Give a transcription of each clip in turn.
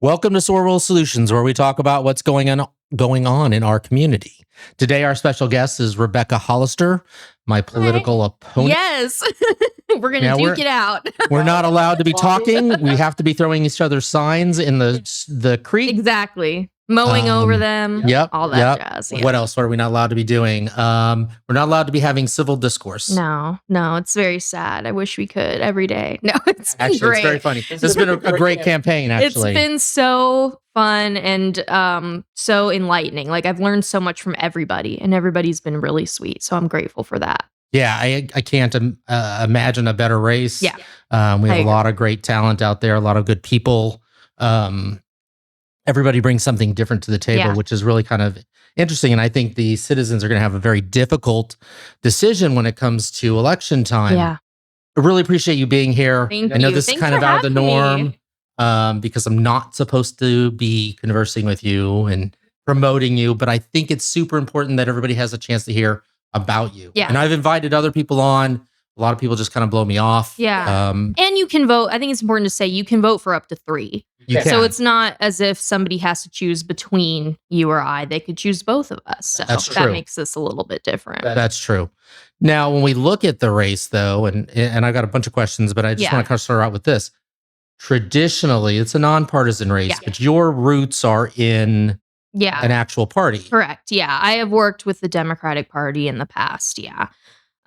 Welcome to SorWil Solutions, where we talk about what's going on in our community. Today, our special guest is Rebecca Hollister, my political opponent. Yes, we're going to duke it out. We're not allowed to be talking. We have to be throwing each other signs in the creek. Exactly. Mowing over them. Yep. All that jazz. Yeah. What else? What are we not allowed to be doing? We're not allowed to be having civil discourse. No, it's very sad. I wish we could every day. No, it's actually great. It's very funny. This has been a great campaign, actually. It's been so fun and so enlightening. Like, I've learned so much from everybody, and everybody's been really sweet. So I'm grateful for that. Yeah, I can't imagine a better race. Yeah. We have a lot of great talent out there, a lot of good people. Everybody brings something different to the table, which is really kind of interesting. And I think the citizens are going to have a very difficult decision when it comes to election time. Yeah. I really appreciate you being here. Thank I know you. this is kind of out of the norm because I'm not supposed to be conversing with you and promoting you, but I think it's super important that everybody has a chance to hear about you. Yeah. And I've invited other people on. A lot of people just kind of blow me off. Yeah. And you can vote. I think it's important to say you can vote for up to 3. So it's not as if somebody has to choose between you or I. They could choose both of us. So that makes this a little bit different. That's true. Now, when we look at the race, though, and I've got a bunch of questions, but I just want to kind of start out with this. Traditionally, it's a nonpartisan race, but your roots are in an actual party. Correct. Yeah. I have worked with the Democratic Party in the past. Yeah.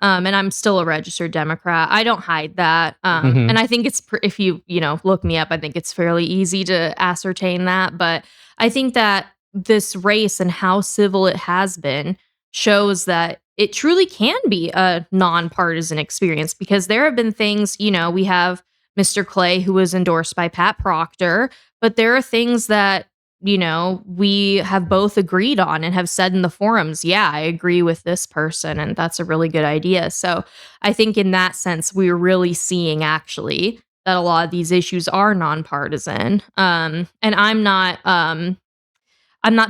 And I'm still a registered Democrat. I don't hide that. And I think it's, if you look me up, I think it's fairly easy to ascertain that. But I think that this race and how civil it has been shows that it truly can be a nonpartisan experience, because there have been things, we have Mr. Clay, who was endorsed by Pat Proctor, but there are things that we have both agreed on and have said in the forums, I agree with this person, and that's a really good idea. So I think in that sense, we're really seeing actually that a lot of these issues are nonpartisan. And I'm not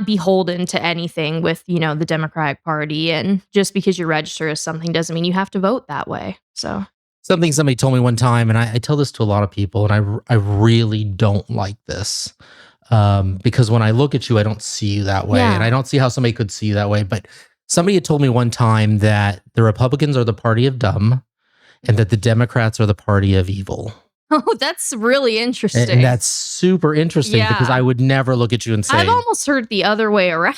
beholden to anything with, the Democratic Party. And just because you register as something doesn't mean you have to vote that way. So something somebody told me one time, and I tell this to a lot of people, and I really don't like this. Because when I look at you, I don't see you that way. And I don't see how somebody could see you that way. But somebody had told me one time that the Republicans are the party of dumb and that the Democrats are the party of evil. Oh, that's really interesting. And that's super interesting because I would never look at you and say... I've almost heard the other way around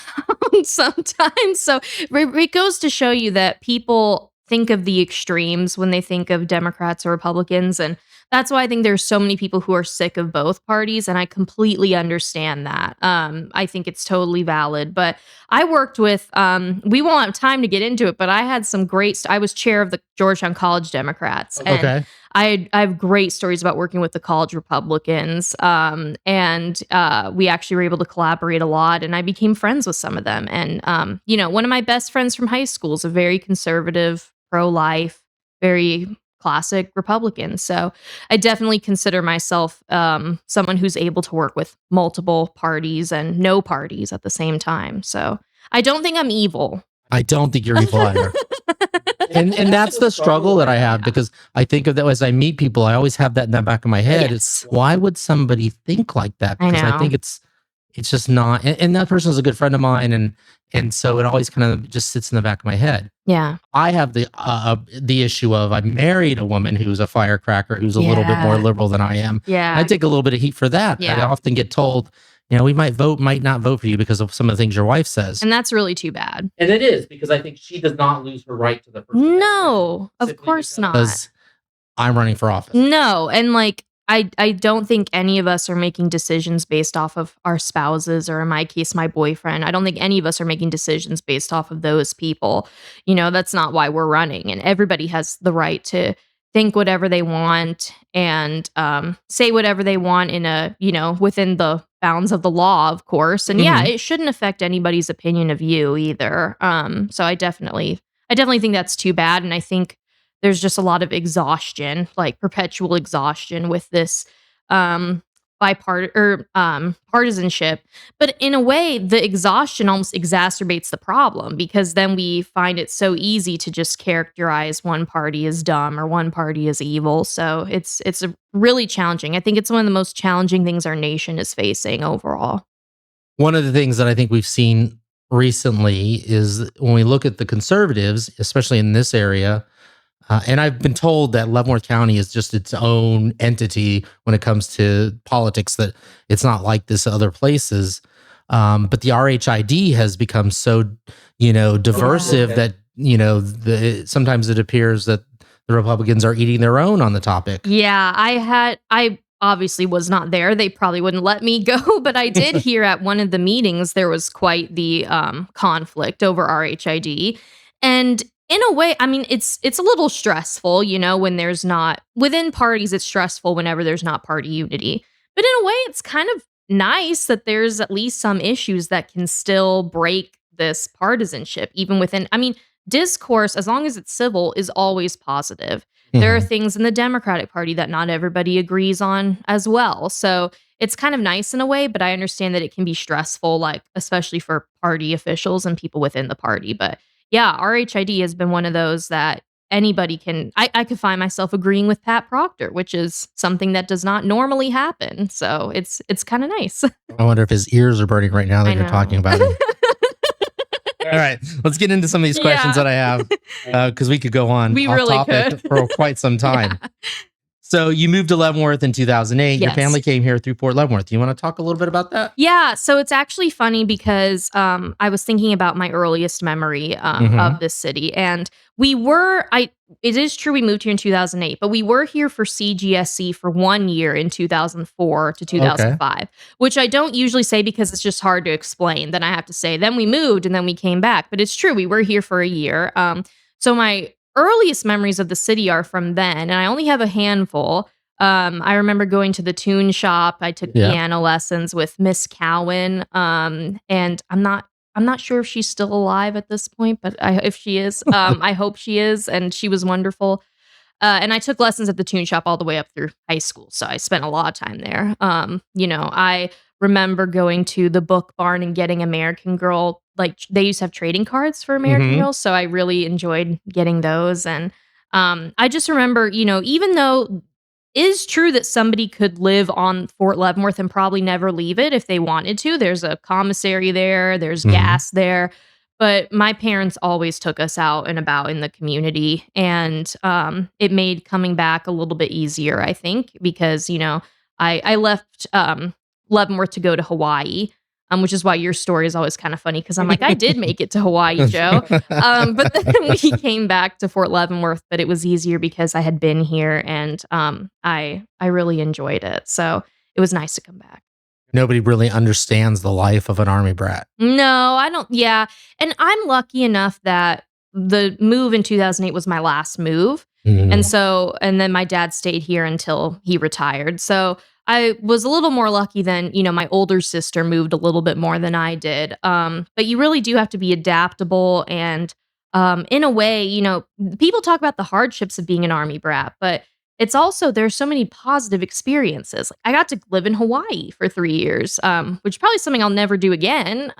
sometimes. So it goes to show you that people think of the extremes when they think of Democrats or Republicans. And that's why I think there's so many people who are sick of both parties, and I completely understand that. I think it's totally valid. But I worked with, we won't have time to get into it, but I had some I was chair of the Georgetown College Democrats. And I have great stories about working with the college Republicans. And we actually were able to collaborate a lot, and I became friends with some of them. And, one of my best friends from high school is a very conservative, pro-life, very classic Republican. So I definitely consider myself someone who's able to work with multiple parties and no parties at the same time. So I don't think I'm evil. I don't think you're evil either. and that's the struggle that I have, because I think of that as I meet people, I always have that in the back of my head. It's why would somebody think like that? Because I think it's just not, and that person is a good friend of mine, and so it always kind of just sits in the back of my head. Yeah. I have the issue of I married a woman who's a firecracker, who's a little bit more liberal than I am. Yeah. I take a little bit of heat for that. I often get told, we might not vote for you because of some of the things your wife says. And that's really too bad. And it is, because I think she does not lose her right to the person. No, of course not. Because I'm running for office. No, and I don't think any of us are making decisions based off of our spouses, or in my case, my boyfriend. I don't think any of us are making decisions based off of those people. That's not why we're running. And everybody has the right to think whatever they want and say whatever they want in within the bounds of the law, of course. And it shouldn't affect anybody's opinion of you either. So I definitely think that's too bad. And I think there's just a lot of exhaustion, like perpetual exhaustion with this partisanship, but in a way, the exhaustion almost exacerbates the problem because then we find it so easy to just characterize one party as dumb or one party as evil. So it's a really challenging. I think it's one of the most challenging things our nation is facing overall. One of the things that I think we've seen recently is when we look at the conservatives, especially in this area, and I've been told that Leavenworth County is just its own entity when it comes to politics, that it's not like this other places. But the RHID has become so, diversive that, sometimes it appears that the Republicans are eating their own on the topic. Yeah, I obviously was not there. They probably wouldn't let me go, but I did hear at one of the meetings there was quite the conflict over RHID. And in a way, I mean, it's a little stressful, when there's not within parties, it's stressful whenever there's not party unity. But in a way, it's kind of nice that there's at least some issues that can still break this partisanship, even within, I mean, discourse, as long as it's civil, is always positive. There are Mhm. things in the Democratic Party that not everybody agrees on as well. So it's kind of nice in a way, but I understand that it can be stressful, like especially for party officials and people within the party. But yeah, RHID has been one of those that anybody can. I could find myself agreeing with Pat Proctor, which is something that does not normally happen. So it's kind of nice. I wonder if his ears are burning right now that I you're talking know. about him. All right, let's get into some of these questions Yeah. that I have because we could go on We off really topic could. for quite some time. Yeah. So you moved to Leavenworth in 2008. Your Yes. family came here through Fort Leavenworth. Do you want to talk a little bit about that? Yeah, so it's actually funny because I was thinking about my earliest memory of this city, and it is true we moved here in 2008, but we were here for CGSC for 1 year in 2004 to Okay. 2005, which I don't usually say because it's just hard to explain. Then I have to say, then we moved and then we came back, but it's true we were here for a year. So my earliest memories of the city are from then, and I only have a handful. I remember going to the tune shop. I took Yeah. piano lessons with Miss Cowan. And I'm not sure if she's still alive at this point, but if she is, I hope she is. And she was wonderful. And I took lessons at the tune shop all the way up through high school. So I spent a lot of time there. I remember going to the book barn and getting American Girl. Like they used to have trading cards for American Mhm. Girl. So I really enjoyed getting those. And I just remember, even though it is true that somebody could live on Fort Leavenworth and probably never leave it if they wanted to. There's a commissary there, there's Mhm. gas there. But my parents always took us out and about in the community. And it made coming back a little bit easier, I think, because, I left Leavenworth to go to Hawaii, which is why your story is always kind of funny because I'm like, I did make it to Hawaii, Joe. But then we came back to Fort Leavenworth, but it was easier because I had been here and I really enjoyed it. So it was nice to come back. Nobody really understands the life of an army brat. No, I don't. Yeah. And I'm lucky enough that the move in 2008 was my last move. Mhm. And then my dad stayed here until he retired. So I was a little more lucky than, my older sister moved a little bit more than I did. But you really do have to be adaptable. And in a way, people talk about the hardships of being an army brat, but it's also there's so many positive experiences. Like I got to live in Hawaii for 3 years, which is probably something I'll never do again,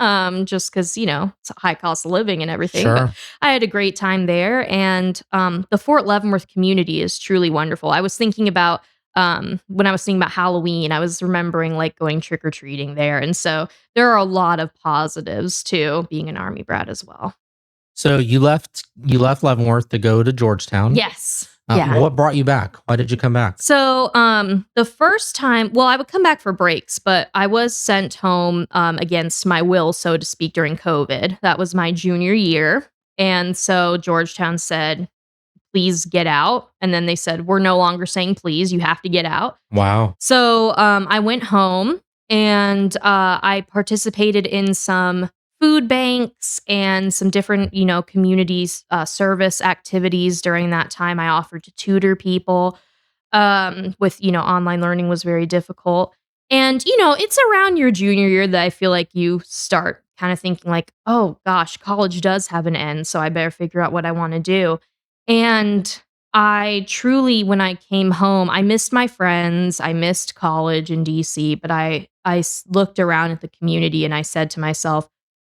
just because it's a high cost of living and everything. But Sure. I had a great time there, and the Fort Leavenworth community is truly wonderful. I was thinking about when I was thinking about Halloween, I was remembering like going trick or treating there, and so there are a lot of positives to being an army brat as well. So you left Leavenworth to go to Georgetown. Yes. Yeah. What brought you back? Why did you come back? So, the first time, well, I would come back for breaks, but I was sent home against my will, so to speak, during COVID. That was my junior year. And so Georgetown said, please get out. And then they said, we're no longer saying please, you have to get out. Wow. So I went home and I participated in some food banks and some different, communities service activities during that time. I offered to tutor people with, online learning was very difficult. And, it's around your junior year that I feel like you start kind of thinking like, oh gosh, college does have an end. So I better figure out what I want to do. And I truly, when I came home, I missed my friends. I missed college in DC, but looked around at the community and I said to myself,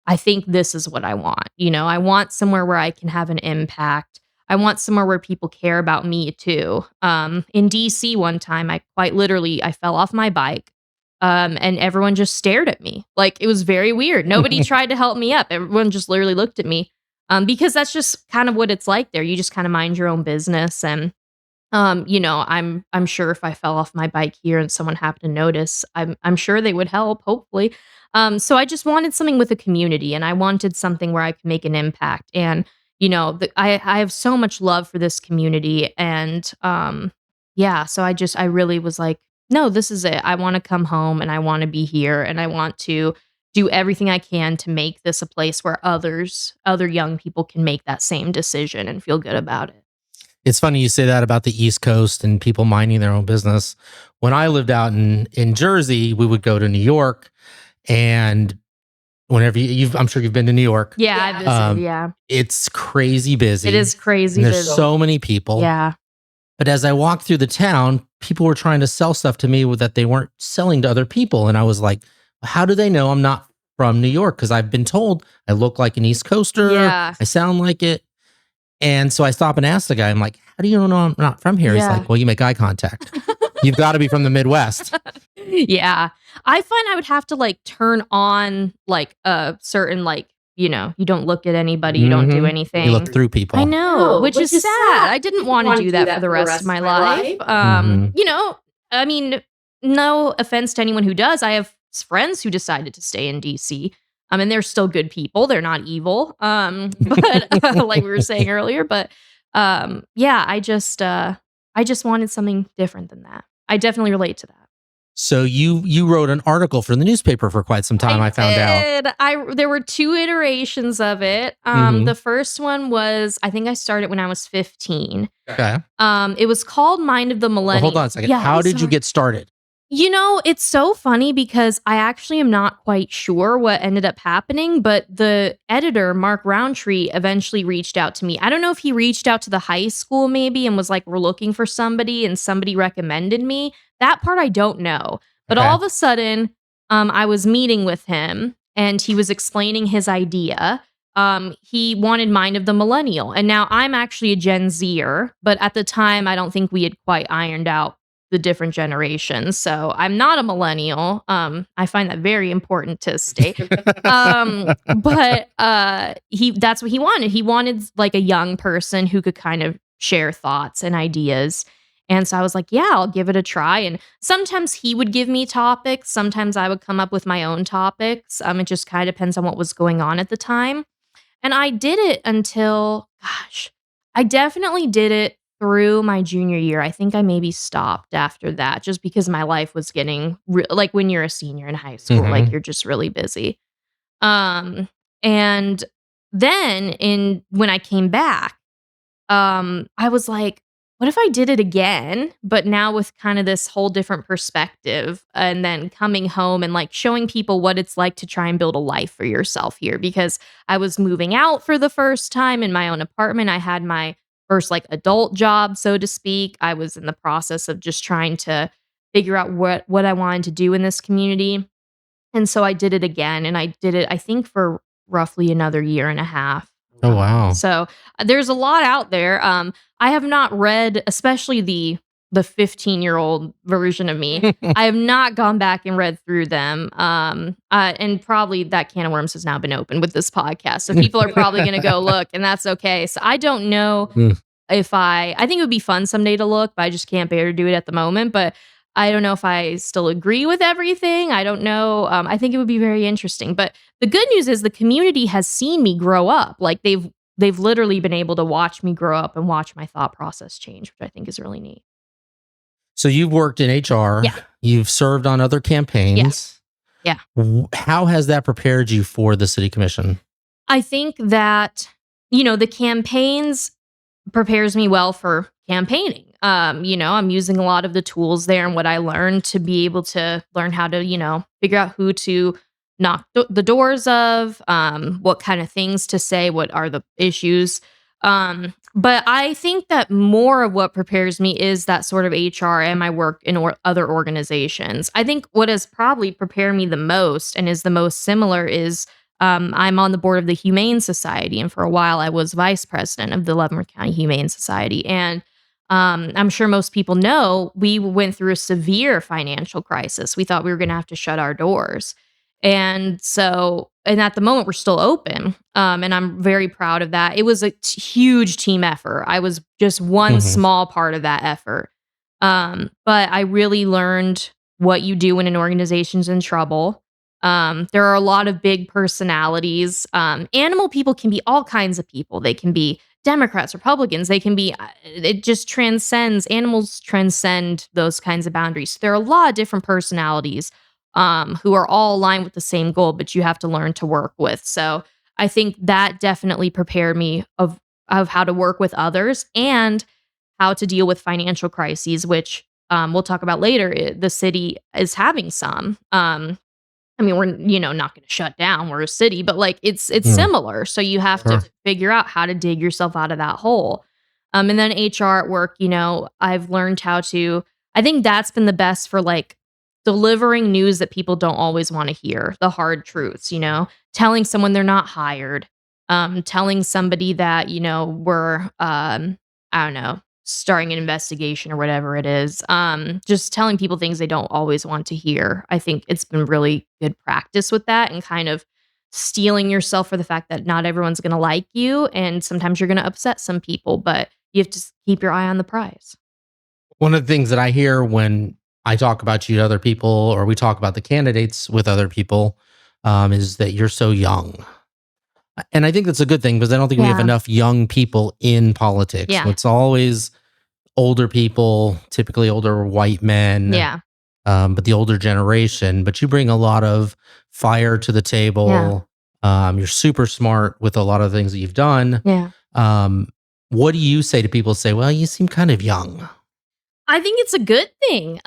I think this is what I want. I want somewhere where I can have an impact. I want somewhere where people care about me too. In DC one time, I quite literally, I fell off my bike. And everyone just stared at me. Like, it was very weird. Nobody tried to help me up. Everyone just literally looked at me. Because that's just kind of what it's like there. You just kind of mind your own business. And, I'm sure if I fell off my bike here and someone happened to notice, I'm sure they would help, hopefully. So I just wanted something with a community, and I wanted something where I could make an impact. And, I have so much love for this community. And, yeah, so I really was like, no, this is it. I want to come home and I want to be here and I want to do everything I can to make this a place where other young people can make that same decision and feel good about it. It's funny you say that about the East Coast and people minding their own business. When I lived out in Jersey, we would go to New York, and whenever I'm sure you've been to New York. Yeah, I visited, yeah. It's crazy busy. It is crazy and there's busy. so many people. Yeah. But as I walked through the town, people were trying to sell stuff to me that they weren't selling to other people. And I was like, how do they know I'm not from New York? Because I've been told I look like an East Coaster. Yeah. I sound like it. And so I stop and ask the guy, I'm like, how do you know I'm not from here? Yeah. He's like, well, you make eye contact. You've got to be from the Midwest. Yeah. I find I would have to like turn on like a certain you don't look at anybody, you don't do anything. You look through people. I know, which is sad. I didn't want to do that for the rest of my life. I mean, no offense to anyone who does. I have friends who decided to stay in DC. And they're still good people. They're not evil. But like we were saying earlier, but yeah, I just wanted something different than that. I definitely relate to that. So you wrote an article for the newspaper for quite some time, I found out. There were 2 iterations of it. The first one was, I think I started when I was 15. Okay. It was called Mind of the Millennial. Well, hold on a second. Yeah, How did you get started? It's so funny because I actually am not quite sure what ended up happening, but the editor, Mark Roundtree, eventually reached out to me. I don't know if he reached out to the high school maybe and was like, we're looking for somebody, and somebody recommended me. That part I don't know. But all of a sudden, I was meeting with him and he was explaining his idea. He wanted Mind of the Millennial. And now I'm actually a Gen Zer, but at the time, I don't think we had quite ironed out the different generations. So I'm not a millennial. I find that very important to state. But that's what he wanted. He wanted like a young person who could kind of share thoughts and ideas. And so I was like, yeah, I'll give it a try. And sometimes he would give me topics. Sometimes I would come up with my own topics. It just kind of depends on what was going on at the time. And I did it until, I definitely did it through my junior year. I think I maybe stopped after that just because my life was getting like when you're a senior in high school, like you're just really busy. And then when I came back, I was like, what if I did it again, but now with kind of this whole different perspective, and then coming home and like showing people what it's like to try and build a life for yourself here, because I was moving out for the first time in my own apartment. I had my first like adult job, so to speak. I was in the process of just trying to figure out what I wanted to do in this community. And so I did it again, and I did it, I think, for roughly another year and a half. Oh, wow. So there's a lot out there. I have not read, especially the 15-year-old version of me. I have not gone back and read through them. And probably that can of worms has now been opened with this podcast. So people are probably going to go look, and that's okay. So I don't know if I think it would be fun someday to look, but I just can't bear to do it at the moment. But I don't know if I still agree with everything. I don't know. I think it would be very interesting. But the good news is the community has seen me grow up. Like they've literally been able to watch me grow up and watch my thought process change, which I think is really neat. So you've worked in HR. Yeah. You've served on other campaigns. Yeah. How has that prepared you for the city commission? I think that, the campaigns prepares me well for campaigning. I'm using a lot of the tools there and what I learned to be able to learn how to, figure out who to knock the doors of, what kind of things to say, what are the issues. But I think that more of what prepares me is that sort of HR and my work in other organizations. I think what has probably prepared me the most and is the most similar is I'm on the board of the Humane Society. And for a while, I was vice president of the Leavenworth County Humane Society. And I'm sure most people know we went through a severe financial crisis. We thought we were going to have to shut our doors. And at the moment, we're still open. And I'm very proud of that. It was a huge team effort. I was just one small part of that effort. But I really learned what you do when an organization's in trouble. There are a lot of big personalities. Animal people can be all kinds of people. They can be Democrats, Republicans. They can be, it just transcends, animals transcend those kinds of boundaries. There are a lot of different personalities who are all aligned with the same goal, but you have to learn to work with. So I think that definitely prepared me of how to work with others and how to deal with financial crises, which we'll talk about later. The city is having some. I mean, we're not going to shut down. We're a city, but like it's similar. So you have to figure out how to dig yourself out of that hole. And then HR at work, I've learned how to. I think that's been the best for like delivering news that people don't always want to hear, the hard truths, telling someone they're not hired, telling somebody that, we're, I don't know, starting an investigation or whatever it is. Just telling people things they don't always want to hear. I think it's been really good practice with that and kind of steeling yourself for the fact that not everyone's going to like you. And sometimes you're going to upset some people, but you have to keep your eye on the prize. One of the things that I hear when I talk about you to other people, or we talk about the candidates with other people, is that you're so young. And I think that's a good thing because I don't think we have enough young people in politics. Yeah. It's always older people, typically older white men, but the older generation. But you bring a lot of fire to the table. Yeah. You're super smart with a lot of things that you've done. Yeah. What do you say to people who say, well, you seem kind of young? I think it's a good thing.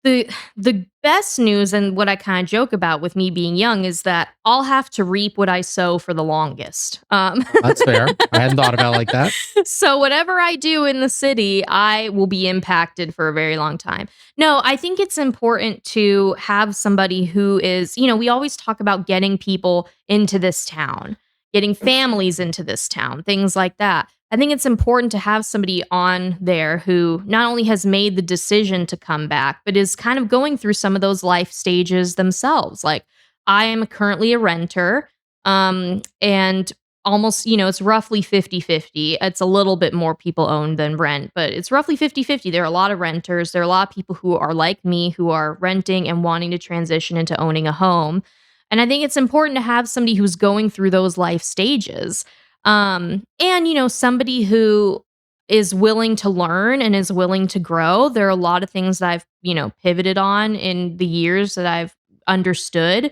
The best news and what I kind of joke about with me being young is that I'll have to reap what I sow for the longest. That's fair. I hadn't thought about it like that. So whatever I do in the city, I will be impacted for a very long time. No, I think it's important to have somebody who is, we always talk about getting people into this town, getting families into this town, things like that. I think it's important to have somebody on there who not only has made the decision to come back, but is kind of going through some of those life stages themselves. Like I am currently a renter, and almost, it's roughly 50-50. It's a little bit more people own than rent, but it's roughly 50-50. There are a lot of renters. There are a lot of people who are like me, who are renting and wanting to transition into owning a home. And I think it's important to have somebody who's going through those life stages. And somebody who is willing to learn and is willing to grow. There are a lot of things that I've, pivoted on in the years that I've understood.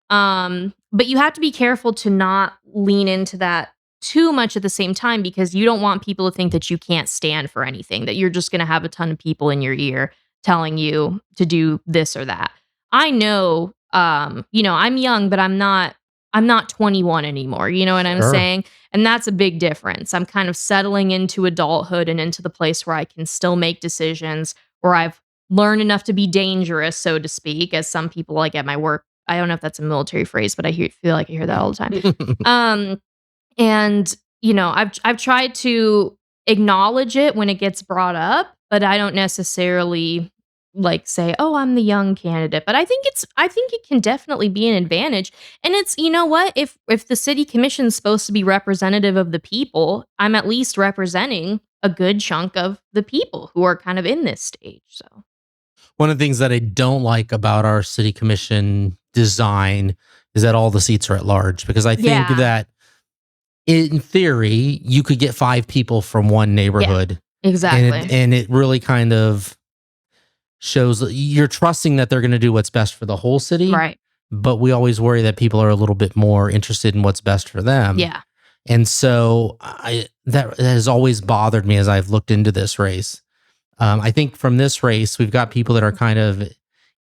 But you have to be careful to not lean into that too much at the same time, because you don't want people to think that you can't stand for anything, that you're just going to have a ton of people in your ear telling you to do this or that. I know, I'm young, but I'm not 21 anymore. You know what I'm saying? And that's a big difference. I'm kind of settling into adulthood and into the place where I can still make decisions, where I've learned enough to be dangerous, so to speak, as some people like at my work. I don't know if that's a military phrase, but I feel like I hear that all the time. And I've tried to acknowledge it when it gets brought up, but I don't necessarily like say, oh, I'm the young candidate. But I think it can definitely be an advantage. And it's, what, if the city commission is supposed to be representative of the people, I'm at least representing a good chunk of the people who are kind of in this stage. So one of the things that I don't like about our city commission design is that all the seats are at large, because I think that in theory, you could get 5 people from one neighborhood. Yeah, exactly. And it really kind of shows that you're trusting that they're going to do what's best for the whole city. Right. But we always worry that people are a little bit more interested in what's best for them. Yeah. And so that has always bothered me as I've looked into this race. I think from this race, we've got people that are kind of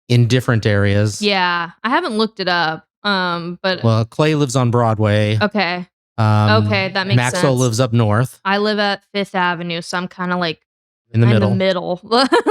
in different areas. Yeah. I haven't looked it up. But well, Clay lives on Broadway. Okay. Okay, that makes Maxwell sense. lives up north I live at 5th Avenue, so I'm kinda, like, in the in the middle. middle,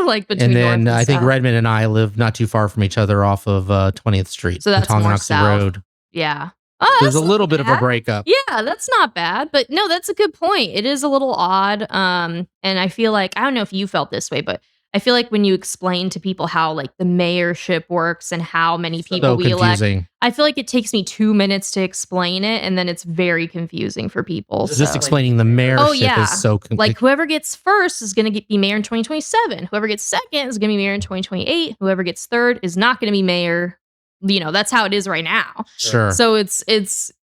like, And between north then and I think south. Redmond and I live not too far from each other off of 20th Street So and that's more Tonganoxie south. Road. Yeah. Oh, There's that's a not little bit of a bad. breakup. Yeah, that's not bad, but no, that's a good point. It is a little odd, and I feel like I don't know if you felt this way, but I feel like when you explain to people how, like, the mayorship works and how many people So we elect, confusing. I feel like it takes me 2 minutes to explain it, and then it's very confusing for people, Just so explaining the mayorship oh, yeah. is so Like, whoever gets first is gonna be mayor in 2027. Whoever gets second is gonna be mayor in 2028. Whoever gets third is not gonna be mayor. That's how it is right now. sure. So it's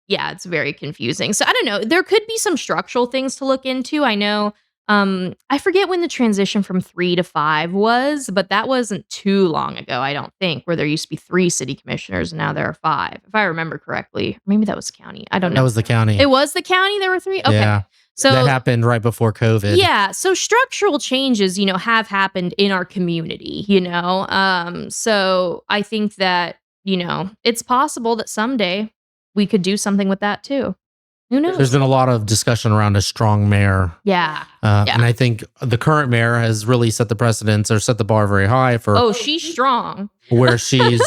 yeah, it's very confusing. So I don't know. There could be some structural things to look into. I know I forget when the transition from 3 to 5 was, but that wasn't too long ago, I don't think, where there used to be 3 city commissioners and now there are 5. If I remember correctly. Maybe that was the county. I don't That know. was the county. It was the county there were 3? Okay. Yeah. So that happened right before COVID. yeah, so structural changes, have happened in our community. So I think that, it's possible that someday we could do something with that too. Who knows? There's been a lot of discussion around a strong mayor. Yeah. And I think the current mayor has really set the precedence or set the bar very high for Oh, she's strong. where she's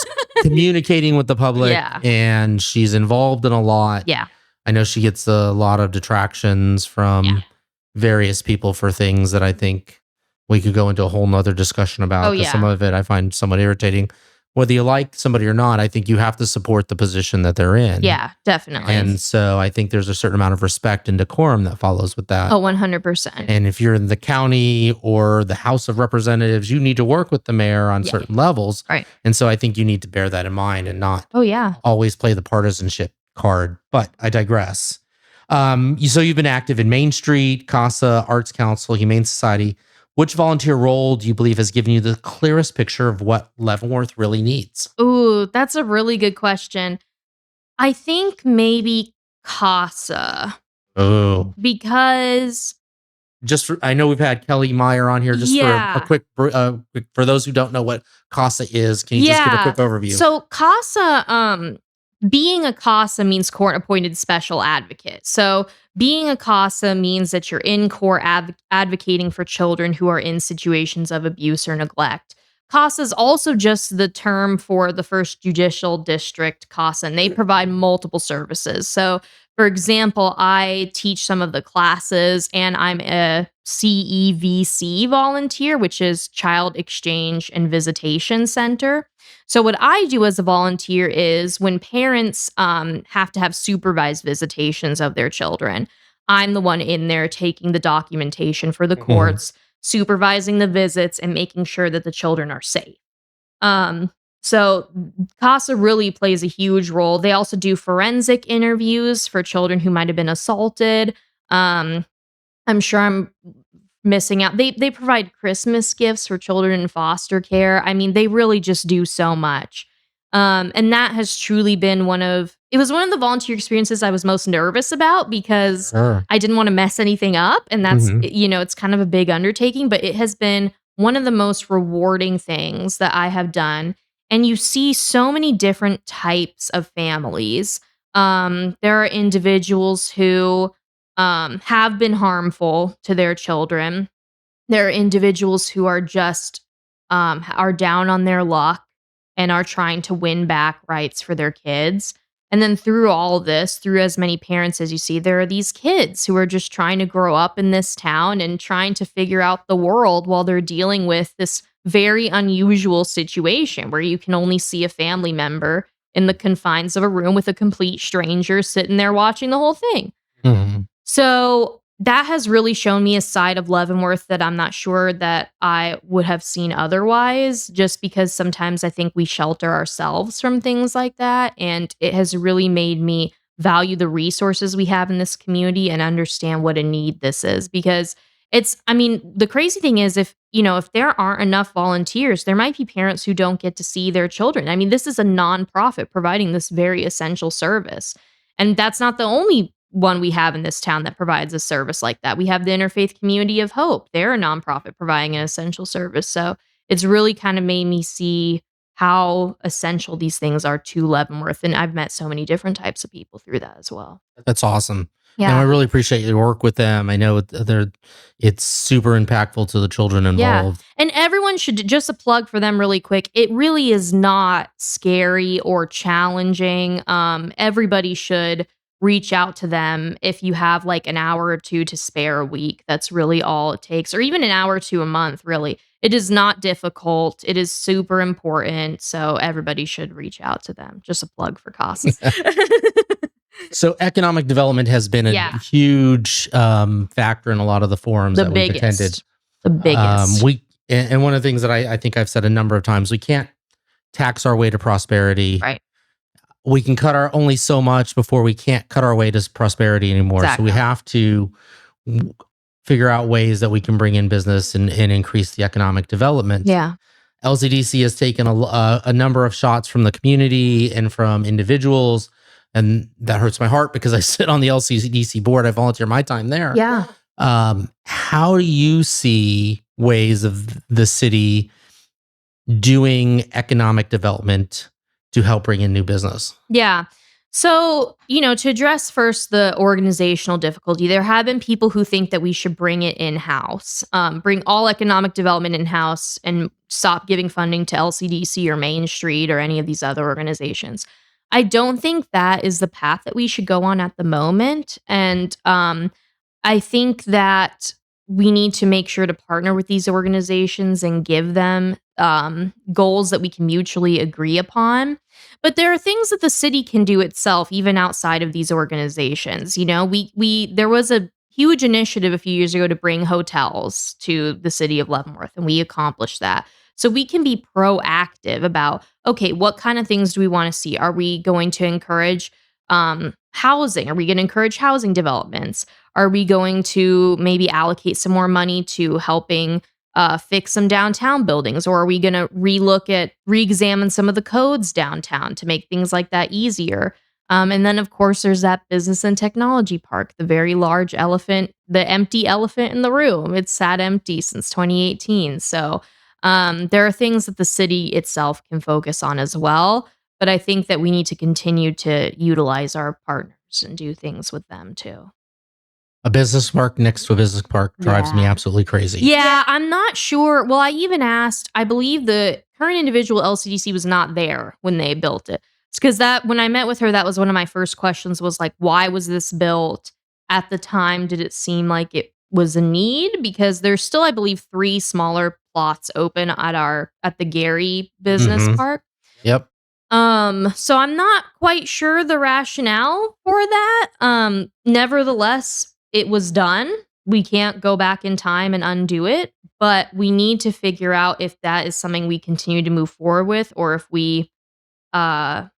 communicating with the public Yeah. and she's involved in a lot. Yeah. I know she gets a lot of detractions from various people for things that I think we could go into a whole nother discussion about. Oh, 'Cause yeah. some of it I find somewhat irritating. Whether you like somebody or not, I think you have to support the position that they're in. Yeah, definitely. And so I think there's a certain amount of respect and decorum that follows with that. Oh, 100%. And if you're in the county or the House of Representatives, you need to work with the mayor on certain levels. Right. And so I think you need to bear that in mind and not Oh, yeah. always play the partisanship card. But I digress. So you've been active in Main Street, CASA, Arts Council, Humane Society. Which volunteer role do you believe has given you the clearest picture of what Leavenworth really needs? Ooh, that's a really good question. I think maybe CASA Oh, because I know we've had Kelly Meyer on here just Yeah. for a quick, for those who don't know what CASA is, can you just give a quick overview? So CASA, being a CASA means court appointed special advocate. So being a CASA means that you're in court advocating for children who are in situations of abuse or neglect. CASA is also just the term for the first judicial district CASA, and they provide multiple services. So, for example, I teach some of the classes, and I'm a CEVC volunteer, which is Child Exchange and Visitation Center. So, what I do as a volunteer is when parents have to have supervised visitations of their children, I'm the one in there taking the documentation for the courts, supervising the visits, and making sure that the children are safe. So CASA really plays a huge role. They also do forensic interviews for children who might have been assaulted. I'm sure I'm missing out. They provide Christmas gifts for children in foster care. I mean, they really just do so much. And that has truly been one of the volunteer experiences I was most nervous about because Sure. I didn't want to mess anything up. And that's, it's kind of a big undertaking, but it has been one of the most rewarding things that I have done. And you see so many different types of families. There are individuals who have been harmful to their children. There are individuals who are just are down on their luck and are trying to win back rights for their kids. And then through all of this, through as many parents as you see, there are these kids who are just trying to grow up in this town and trying to figure out the world while they're dealing with this very unusual situation where you can only see a family member in the confines of a room with a complete stranger sitting there watching the whole thing. Mhm. So that has really shown me a side of Leavenworth that I'm not sure that I would have seen otherwise, just because sometimes I think we shelter ourselves from things like that. And it has really made me value the resources we have in this community and understand what a need this is. Because the crazy thing is if there aren't enough volunteers, there might be parents who don't get to see their children. I mean, this is a nonprofit providing this very essential service. And that's not the only one we have in this town that provides a service like that. We have the Interfaith Community of Hope. They're a nonprofit providing an essential service. So it's really kind of made me see how essential these things are to Leavenworth. And I've met so many different types of people through that as well. That's awesome. And I Yeah. really appreciate your work with them. I know it's super impactful to the children Yeah. involved. And everyone should, just a plug for them really quick. It really is not scary or challenging. Everybody should reach out to them if you have like an hour or two to spare a week. That's really all it takes, or even an hour or two a month, really. It is not difficult. It is super important. So everybody should reach out to them. Just a plug for CASAs. So economic development has been a Yeah. huge factor in a lot of the forums The that we've attended. biggest. The biggest. And one of the things that I think I've said a number of times, we can't tax our way to prosperity. Right. We can cut our only so much before we can't cut our way to prosperity anymore. Exactly. So we have to figure out ways that we can bring in business and increase the economic development. Yeah. LCDC has taken a number of shots from the community and from individuals, and that hurts my heart because I sit on the LCDC board. I volunteer my time there. Yeah. How do you see ways of the city doing economic development to help bring in new business? Yeah. So, to address first the organizational difficulty, there have been people who think that we should bring it in-house, bring all economic development in-house and stop giving funding to LCDC or Main Street or any of these other organizations. I don't think that is the path that we should go on at the moment. And I think that we need to make sure to partner with these organizations and give them goals that we can mutually agree upon. But there are things that the city can do itself, even outside of these organizations. There was a huge initiative a few years ago to bring hotels to the city of Leavenworth, and we accomplished that. So we can be proactive about, okay, what kind of things do we want to see? Are we going to encourage housing? Are we going to encourage housing developments? Are we going to maybe allocate some more money to helping fix some downtown buildings? Or are we going to re-examine some of the codes downtown to make things like that easier? And then, of course, there's that business and technology park, the very large elephant, the empty elephant in the room. It's sat empty since 2018. So there are things that the city itself can focus on as well. But I think that we need to continue to utilize our partners and do things with them too. A business park next to a business park drives me absolutely crazy. Yeah, I'm not sure. Well, I even asked, I believe the current individual LCDC was not there when they built it. It's because when I met with her, that was one of my first questions was like, why was this built? At the time, did it seem like it was a need? Because there's still, I believe, 3 smaller plots open at the Gary Business Park. Yep. So I'm not quite sure the rationale for that. Nevertheless, it was done. We can't go back in time and undo it, but we need to figure out if that is something we continue to move forward with, or if we, try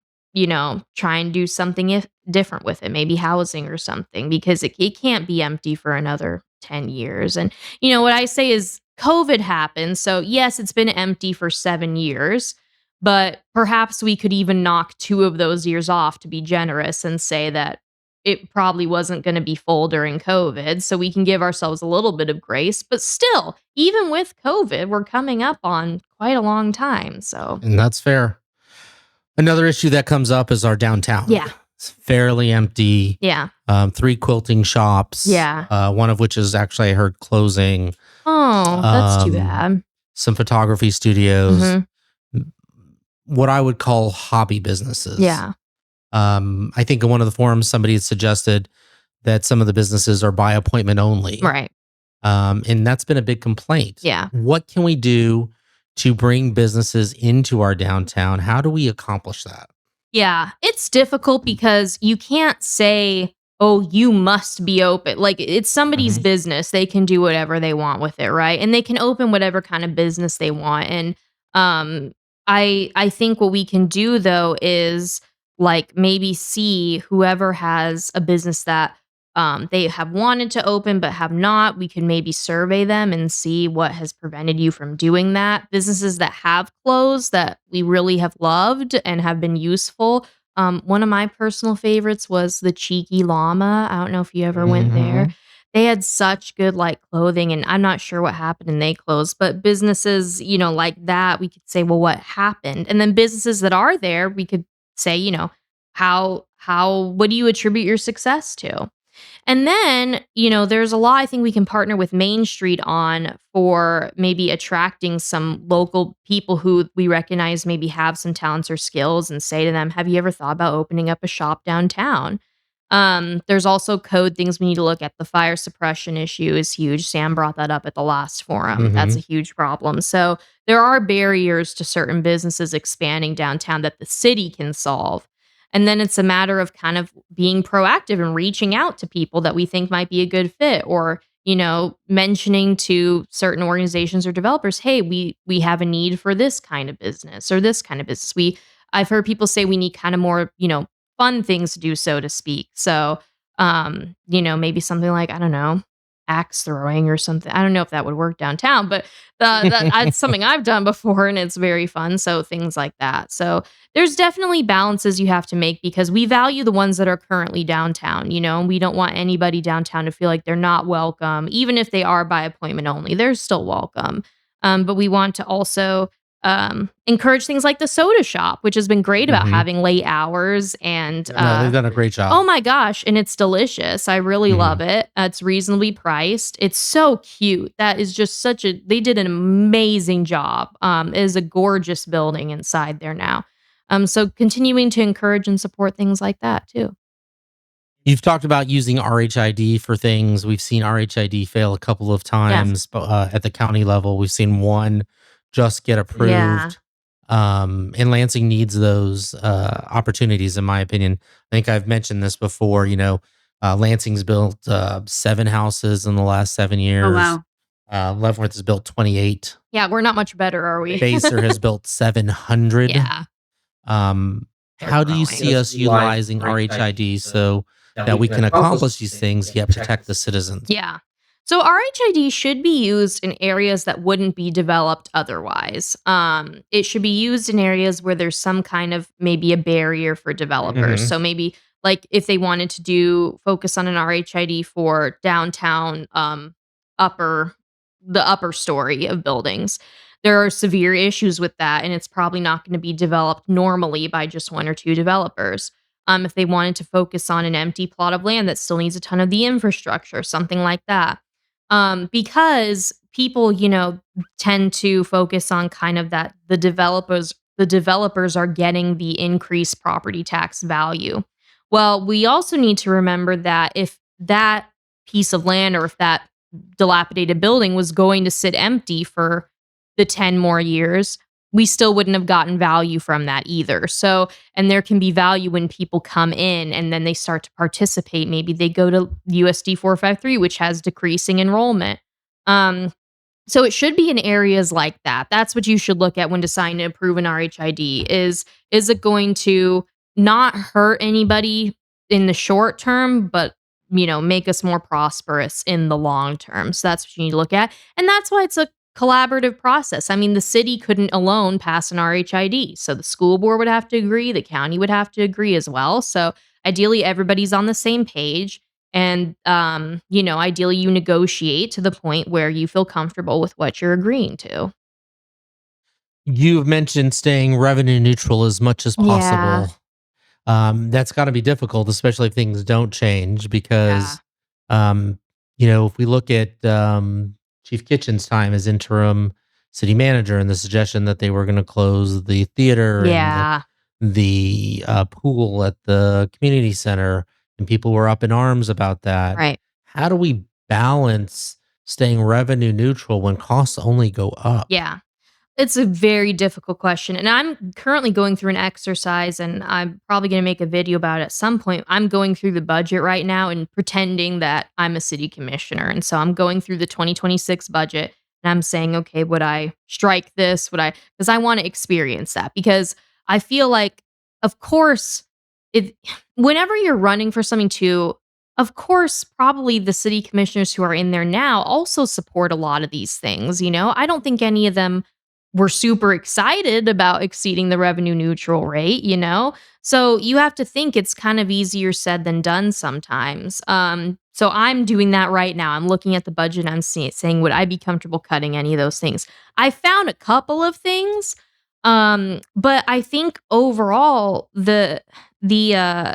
and do something different with it, maybe housing or something, because it can't be empty for another 10 years. And, what I say is COVID happened. So yes, it's been empty for 7 years, but perhaps we could even knock 2 of those years off to be generous and say that it probably wasn't going to be full during COVID. So we can give ourselves a little bit of grace, but still, even with COVID, we're coming up on quite a long time. So, and that's fair. Another issue that comes up is our downtown. Yeah. It's fairly empty. Yeah. 3 quilting shops. Yeah. One of which is actually, I heard, closing. Oh, that's too bad. Some photography studios. What I would call hobby businesses. Yeah. I think in one of the forums, somebody had suggested that some of the businesses are by appointment only. Right. And that's been a big complaint. Yeah. What can we do to bring businesses into our downtown? How do we accomplish that? Yeah. It's difficult because you can't say, oh, you must be open. Like, it's somebody's business. They can do whatever they want with it, right? And they can open whatever kind of business they want. And I think what we can do, though, is like maybe see whoever has a business that they have wanted to open but have not. We can maybe survey them and see what has prevented you from doing that. Businesses that have closed that we really have loved and have been useful. One of my personal favorites was the Cheeky Llama. I don't know if you ever went there. They had such good, like, clothing, and I'm not sure what happened and they closed, but businesses, like that, we could say, "Well, what happened?" And then businesses that are there, we could say, "How what do you attribute your success to?" And then, there's a lot I think we can partner with Main Street on for maybe attracting some local people who we recognize maybe have some talents or skills and say to them, "Have you ever thought about opening up a shop downtown?" There's also code things we need to look at. The fire suppression issue is huge. Sam brought that up at the last forum. That's a Mhm. huge problem. So there are barriers to certain businesses expanding downtown that the city can solve. And then it's a matter of kind of being proactive and reaching out to people that we think might be a good fit or, mentioning to certain organizations or developers, "Hey, we have a need for this kind of business or this kind of business." I've heard people say we need kind of more, fun things to do, so to speak. So, maybe something like, I don't know, axe throwing or something. I don't know if that would work downtown, but that's something I've done before and it's very fun. So things like that. So there's definitely balances you have to make because we value the ones that are currently downtown, and we don't want anybody downtown to feel like they're not welcome, even if they are by appointment only. They're still welcome. But we want to also encourage things like the soda shop, which has been great about Mhm. having late hours and No, they've done a great job. oh my gosh, and it's delicious. I really love Mhm. it. It's reasonably priced. It's so cute. That is just they did an amazing job. It is a gorgeous building inside there now. So continuing to encourage and support things like that too. You've talked about using RHID for things. We've seen RHID fail a couple of Yes. times, but, at the county level, we've seen one just get Yeah. approved. And Lansing needs those, opportunities, in my opinion. I think I've mentioned this before, Lansing's built, 7 houses in the last 7 Oh, years. wow. Leavenworth has built 28. Yeah, we're not much better, are we? Baser has built 700. Yeah. Um, They're how do you growing. see us utilizing RHID so that we can accomplish these things yet protect the citizens? Yeah. So RHID should be used in areas that wouldn't be developed otherwise. It should be used in areas where there's some kind of maybe a barrier for developers. Mhm. So maybe like if they wanted to do focus on an RHID for downtown upper the upper story of buildings. There are severe issues with that, and it's probably not going to be developed normally by just one or two developers. If they wanted to focus on an empty plot of land that still needs a ton of the infrastructure, something like that. Because people, tend to focus on kind of that the developers are getting the increased property tax value. Well, we also need to remember that if that piece of land or if that dilapidated building was going to sit empty for the 10 more years, we still wouldn't have gotten value from that either. So, and there can be value when people come in and then they start to participate. Maybe they go to USD 453, which has decreasing enrollment. Um, so it should be in areas like that. That's what you should look at when deciding to approve an RHID is it going to not hurt anybody in the short term, but make us more prosperous in the long term. So that's what you need to look at. And that's why it's a collaborative process. I mean, the city couldn't alone pass an RHID. So the school board would have to agree, the county would have to agree as well. So ideally everybody's on the same page and, ideally you negotiate to the point where you feel comfortable with what you're agreeing to. You've mentioned staying revenue neutral as much as Yeah. possible. That's gotta be difficult, especially if things don't change Yeah. because, if we look at, Chief Kitchen's time as interim city manager and the suggestion that they were gonna close the theater and Yeah. the pool at the community center, and people were up in arms about that. Right. How do we balance staying revenue neutral when costs only go up? Yeah. It's a very difficult question, and I'm currently going through an exercise, and I'm probably gonna make a video about it at some point. I'm going through the budget right now and pretending that I'm a city commissioner, and so I'm going through the 2026 budget, and I'm saying, "Okay, would I strike this? Would I?" Because I wanna experience that because I feel like, of course, it whenever you're running for something too, of course, probably the city commissioners who are in there now also support a lot of these things, I don't think any of them were super excited about exceeding the revenue neutral rate. So you have to think it's kind of easier said than done sometimes. So I'm doing that right now. I'm looking at the budget and I'm saying, would I be comfortable cutting any of those things? I found a couple of things, but I think overall the uh,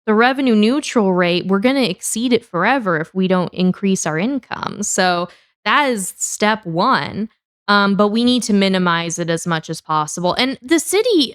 the revenue neutral rate, we're going to exceed it forever if we don't increase our income. So that is step one. But we need to minimize it as much as possible. And the city,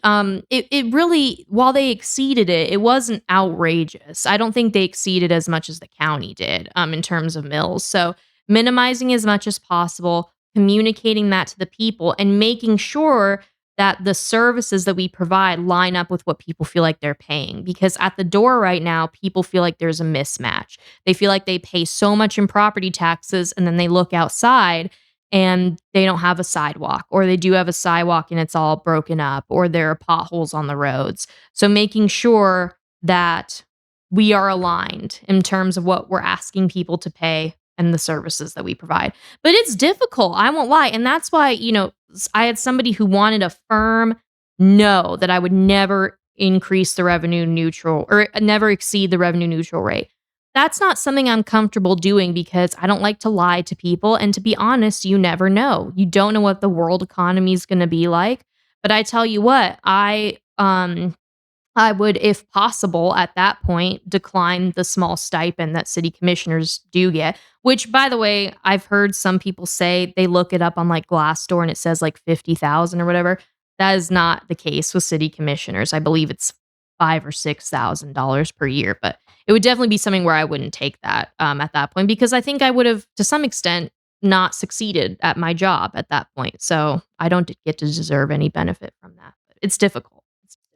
it really, while they exceeded it, it wasn't outrageous. I don't think they exceeded as much as the county did in terms of mills. So minimizing as much as possible, communicating that to the people, and making sure that the services that we provide line up with what people feel like they're paying. Because at the door right now, people feel like there's a mismatch. They feel like they pay so much in property taxes, and then they look outside and they don't have a sidewalk, or they do have a sidewalk and it's all broken up, or there are potholes on the roads. So making sure that we are aligned in terms of what we're asking people to pay and the services that we provide. But it's difficult, I won't lie. And that's why, I had somebody who wanted a firm no that I would never increase the revenue neutral or never exceed the revenue neutral rate. That's not something I'm comfortable doing because I don't like to lie to people. And to be honest, you never know. You don't know what the world economy is going to be like. But I tell you what, I would, if possible, at that point, decline the small stipend that city commissioners do get, which, by the way, I've heard some people say they look it up on like Glassdoor and it says like 50,000 or whatever. That is not the case with city commissioners. I believe it's $5,000 or $6,000 per year, but it would definitely be something where I wouldn't take that at that point, because I think I would have, to some extent, not succeeded at my job at that point. So I don't get to deserve any benefit from that. But it's difficult.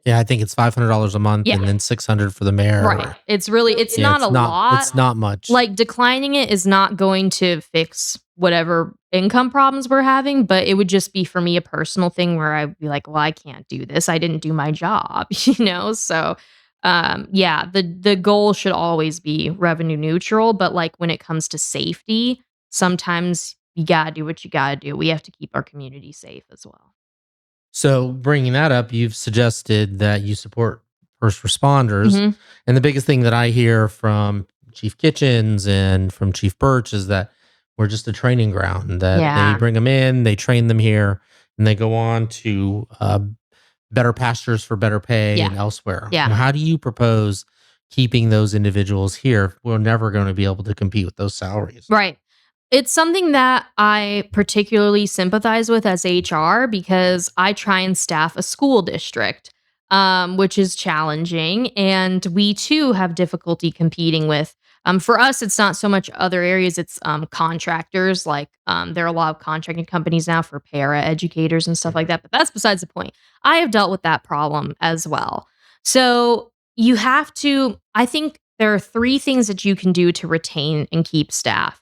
Yeah, I think it's $500 a month Yeah. and then $600 for the mayor. Right. It's Yeah, not a lot. It's not much. Like, declining it is not going to fix whatever income problems we're having, but it would just be, for me, a personal thing where I'd be like, well, I can't do this. I didn't do my job, So, yeah, the goal should always be revenue neutral. But like when it comes to safety, sometimes you gotta do what you gotta do. We have to keep our community safe as well. So bringing that up, you've suggested that you support first responders. Mhm. And the biggest thing that I hear from Chief Kitchens and from Chief Birch is that we're just a training ground, that Yeah. they bring them in, they train them here, and they go on to better pastures for better pay Yeah. and elsewhere. Yeah. Now, how do you propose keeping those individuals here if we're never going to be able to compete with those salaries? Right. It's something that I particularly sympathize with as HR because I try and staff a school district, which is challenging. And we too have difficulty competing with. For us, it's not so much other areas, it's contractors. Like, there are a lot of contracting companies now for para educators and stuff like that. But that's besides the point. I have dealt with that problem as well. So you have to, I think there are three things that you can do to retain and keep staff.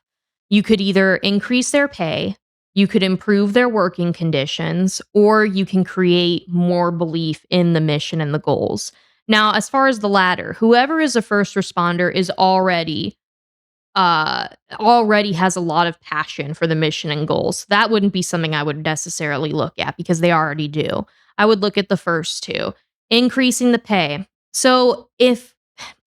You could either increase their pay, you could improve their working conditions, or you can create more belief in the mission and the goals. Now, as far as the latter, whoever is a first responder is already has a lot of passion for the mission and goals. That wouldn't be something I would necessarily look at because they already do. I would look at the first two, increasing the pay. So if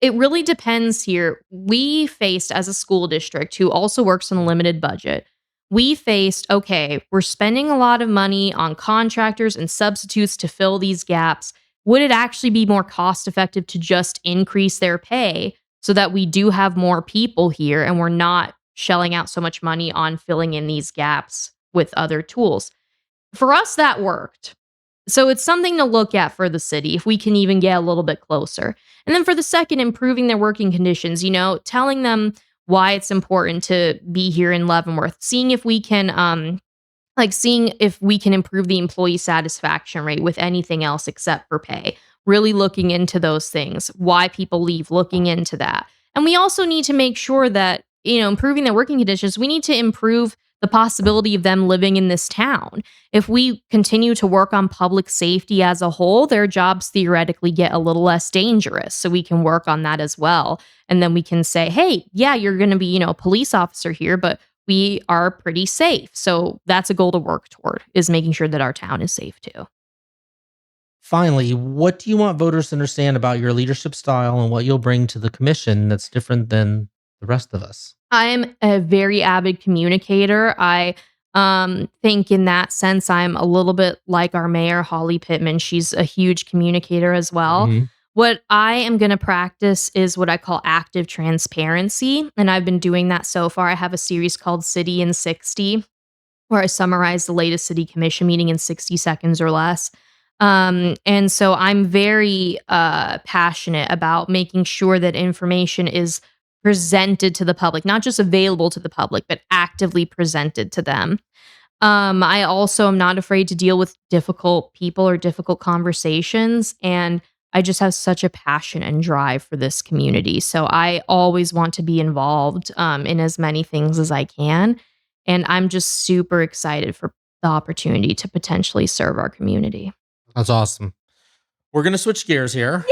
it really depends here. We faced, as a school district who also works on a limited budget, we faced, okay, we're spending a lot of money on contractors and substitutes to fill these gaps. Would it actually be more cost effective to just increase their pay so that we do have more people here and we're not shelling out so much money on filling in these gaps with other tools? For us, that worked. So it's something to look at for the city if we can even get a little bit closer. And then for the second, improving their working conditions, telling them why it's important to be here in Leavenworth, seeing if we can improve the employee satisfaction rate with anything else except for pay. Really looking into those things, why people leave, looking into that. And we also need to make sure that, improving their working conditions, we need to improve the possibility of them living in this town. If we continue to work on public safety as a whole, their jobs theoretically get a little less dangerous. So we can work on that as well. And then we can say, hey, yeah, you're going to be, a police officer here, but we are pretty safe. So that's a goal to work toward, is making sure that our town is safe too. Finally, what do you want voters to understand about your leadership style and what you'll bring to the commission that's different than the rest of us? I'm a very avid communicator. I think in that sense, I'm a little bit like our mayor, Holly Pittman. She's a huge communicator as well. Mhm. What I am going to practice is what I call active transparency. And I've been doing that so far. I have a series called City in 60, where I summarize the latest city commission meeting in 60 seconds or less. And so I'm very passionate about making sure that information is presented to the public, not just available to the public, but actively presented to them. I also am not afraid to deal with difficult people or difficult conversations. And I just have such a passion and drive for this community. So I always want to be involved in as many things as I can. And I'm just super excited for the opportunity to potentially serve our community. That's awesome. We're going to switch gears here.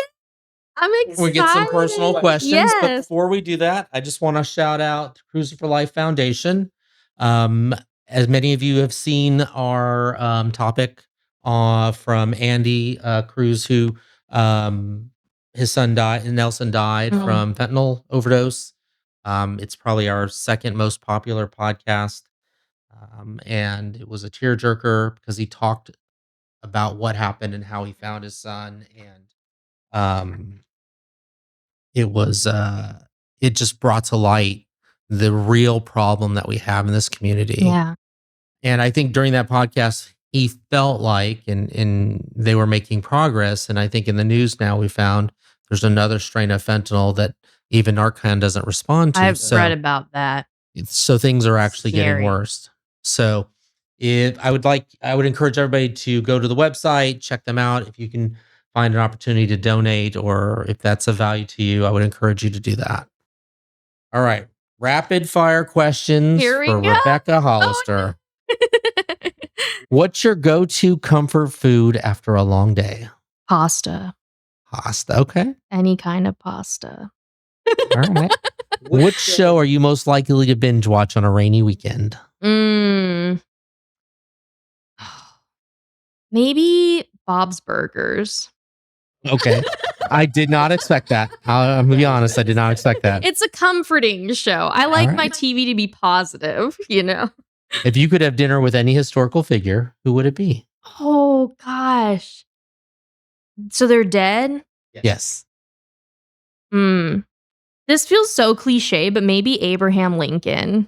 I'm excited. We get some personal questions, but Yes. before we do that, I just want to shout out to Cruiser for Life Foundation. As many of you have seen our topic from Andy Cruz, who his son died, Nelson died from fentanyl overdose. It's probably our second most popular podcast, and it was a tearjerker because he talked about what happened and how he found his son, and it was it just brought to light the real problem that we have in this community. Yeah. And I think during that podcast, he felt like and they were making progress. And I think in the news now we found there's another strain of fentanyl that even Narcan doesn't respond to. I've read about that. So things are actually getting Scary. worse. So I would encourage everybody to go to the website, check them out. If you can find an opportunity to donate, or if that's of value to you, I would encourage you to do that. All right. Rapid fire questions Here we for go. Rebecca Hollister. What's your go-to comfort food after a long day? Pasta. Pasta. Okay. Any kind of pasta. All right. Which show are you most likely to binge watch on a rainy weekend? Maybe Bob's Burgers. Okay. I did not expect that. I'm going to be honest. I did not expect that. It's a comforting show. I like right. my TV to be positive, you know? If you could have dinner with any historical figure, who would it be? Oh, gosh. So they're dead? Yes. This feels so cliche, but maybe Abraham Lincoln.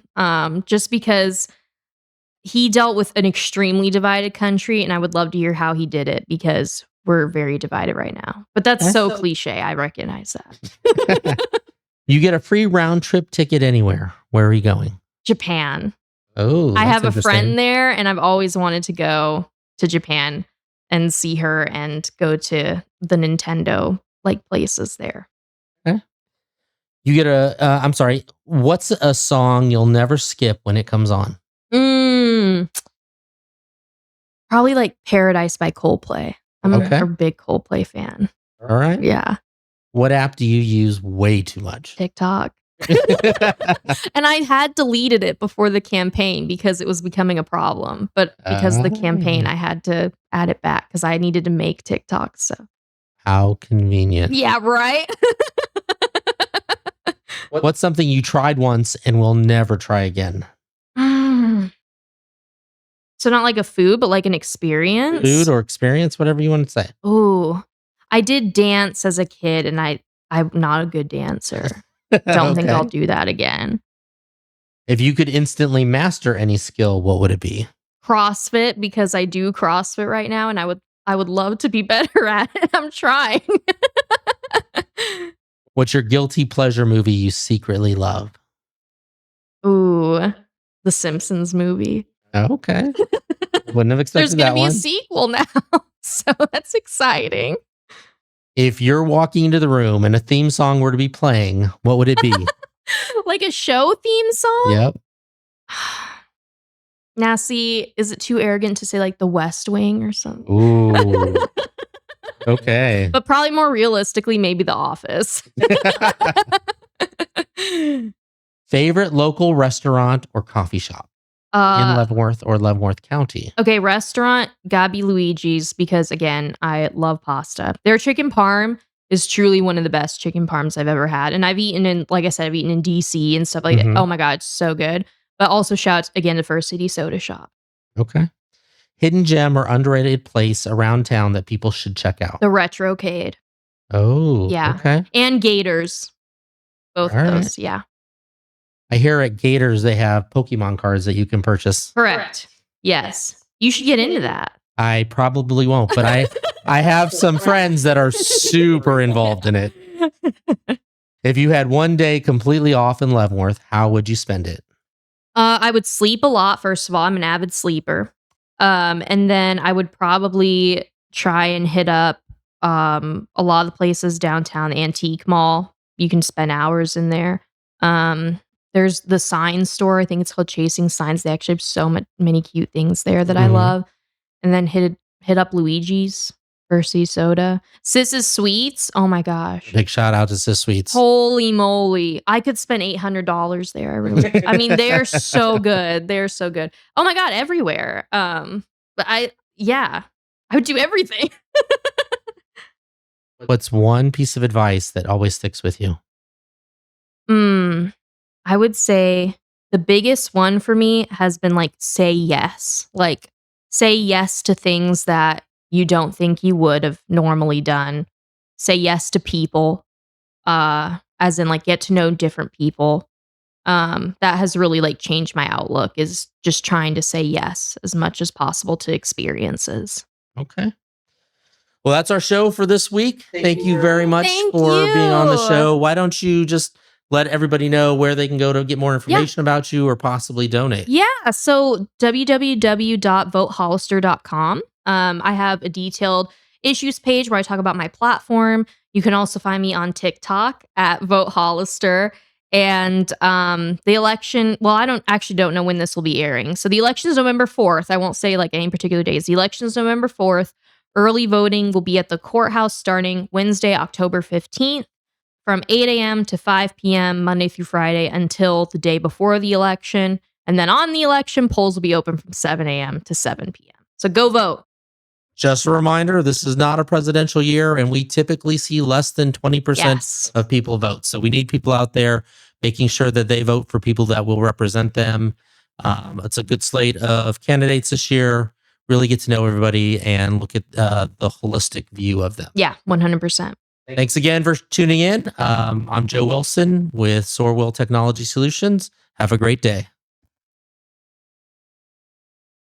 Just because he dealt with an extremely divided country, and I would love to hear how he did it because we're very divided right now. But that's so cliche. I recognize that. You get a free round trip ticket anywhere. Where are you going? Japan. Oh, I have a friend there, and I've always wanted to go to Japan and see her and go to the Nintendo places there. Okay. You get I'm sorry. What's a song you'll never skip when it comes on? Probably Paradise by Coldplay. I'm a big Coldplay fan. All right. Yeah. What app do you use way too much? TikTok. And I had deleted it before the campaign because it was becoming a problem. But because of the campaign, I had to add it back because I needed to make TikTok. So how convenient. Yeah, right? What's something you tried once and will never try again? So not like a food, but like an experience? Food or experience, whatever you want to say. Ooh. I did dance as a kid and I'm not a good dancer. Don't think I'll do that again. If you could instantly master any skill, what would it be? CrossFit, because I do CrossFit right now and I would love to be better at it. I'm trying. What's your guilty pleasure movie you secretly love? Ooh, The Simpsons movie. Okay. Wouldn't have expected that one. There's going to be a sequel now. So that's exciting. If you're walking into the room and a theme song were to be playing, what would it be? Like a show theme song? Yep. Now, see, is it too arrogant to say The West Wing or something? Ooh. Okay. But probably more realistically, maybe The Office. Favorite local restaurant or coffee shop in Leavenworth or Leavenworth County? Okay, restaurant, Gabby Luigi's, because again, I love pasta. Their chicken parm is truly one of the best chicken parms I've ever had. And I've eaten in, like I said, I've eaten in DC and stuff like that. Oh my God, it's so good. But also shout out again to First City Soda Shop. Okay. Hidden gem or underrated place around town that people should check out. The Retrocade. Oh, yeah. Okay. And Gators. Both of those, yeah. I hear at Gators they have Pokemon cards that you can purchase. Correct. Yes. You should get into that. I probably won't, but I have some friends that are super involved in it. If you had one day completely off in Leavenworth, how would you spend it? I would sleep a lot, first of all. I'm an avid sleeper. And then I would probably try and hit up a lot of the places downtown, the Antique Mall. You can spend hours in there. There's the sign store. I think it's called Chasing Signs. They actually have so many cute things there that I love. And then hit up Luigi's, Percy Soda, Sis's Sweets. Oh my gosh! Big shout out to Sis Sweets. Holy moly! I could spend $800 there. I mean, they're so good. They're so good. Oh my God, everywhere. But I would do everything. What's one piece of advice that always sticks with you? I would say the biggest one for me has been like say yes. Like say yes to things that you don't think you would have normally done. Say yes to people, as in like get to know different people. That has really like changed my outlook, is just trying to say yes as much as possible to experiences. Okay. Well, that's our show for this week. Thank you very much for being on the show. Why don't you just let everybody know where they can go to get more information about you or possibly donate? Yeah. So www.votehollister.com. I have a detailed issues page where I talk about my platform. You can also find me on TikTok at Vote Hollister. And the election, well, I don't know when this will be airing. So the election is November 4th. I won't say like any particular days. The election is November 4th. Early voting will be at the courthouse starting Wednesday, October 15th from 8 a.m. to 5 p.m. Monday through Friday until the day before the election. And then on the election, polls will be open from 7 a.m. to 7 p.m. So go vote. Just a reminder, this is not a presidential year, and we typically see less than 20% of people vote. So we need people out there making sure that they vote for people that will represent them. It's a good slate of candidates this year. Really get to know everybody and look at the holistic view of them. Yeah, 100%. Thanks again for tuning in. I'm Joe Wilson with SorWil Technology Solutions. Have a great day.